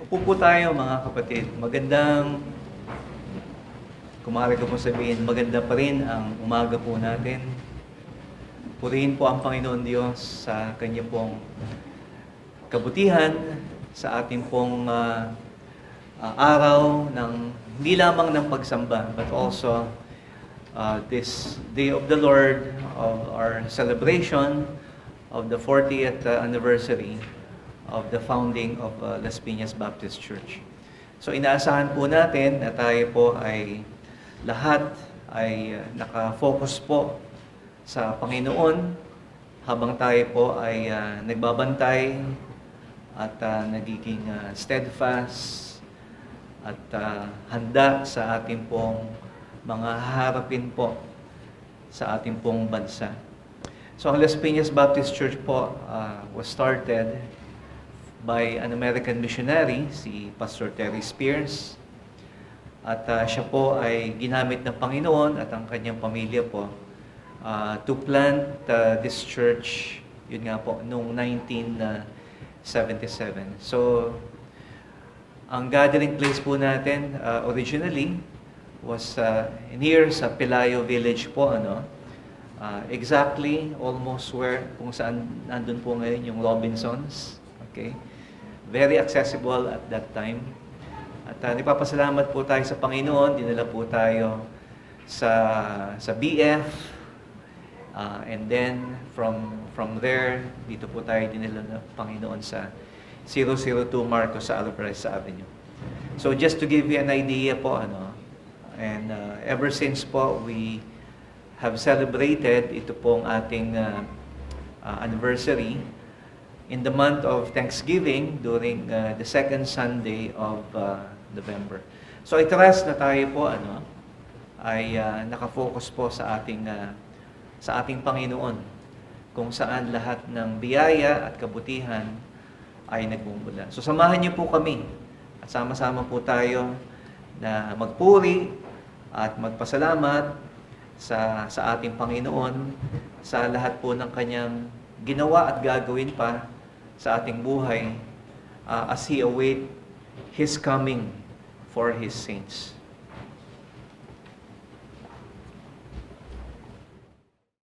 Upo po tayo mga kapatid. Magandang, kumari ko po sabihin, maganda pa rin ang umaga po natin. Purihin po ang Panginoon Diyos sa Kanya pong kabutihan, sa ating pong araw ng hindi lamang ng pagsamba, but also this Day of the Lord, of our celebration of the 40th anniversary of the founding of Las Piñas Baptist Church. So inaasahan po natin na tayo po ay lahat ay nakafocus po sa Panginoon habang tayo po ay nagbabantay at nagiging steadfast at handa sa ating pong mga haharapin po sa ating pong bansa. So ang Las Piñas Baptist Church po was started by an American missionary, si Pastor Terry Spears. At siya po ay ginamit ng Panginoon at ang kanyang pamilya po to plant this church, yun nga po, noong 1977. So, ang gathering place po natin originally was near sa Pelayo Village po, exactly almost where, kung saan nandun po ngayon yung Robinsons. Okay? Very accessible at that time. At nagpapasalamat po tayo sa Panginoon. Dinala po tayo sa BF. And then, from there, dito po tayo dinala ng Panginoon sa 002 Marcos sa Alvarez Avenue. So, just to give you an idea po, and ever since po, we have celebrated ito pong ating anniversary in the month of Thanksgiving during the second Sunday of November. So I trust na tayo po ay nakafocus po sa ating Panginoon, kung saan lahat ng biyaya at kabutihan ay nagmumula. So samahan niyo po kami at sama-sama po tayo na magpuri at magpasalamat sa ating Panginoon sa lahat po ng kanyang ginawa at gagawin pa sa ating buhay as He await His coming for His saints.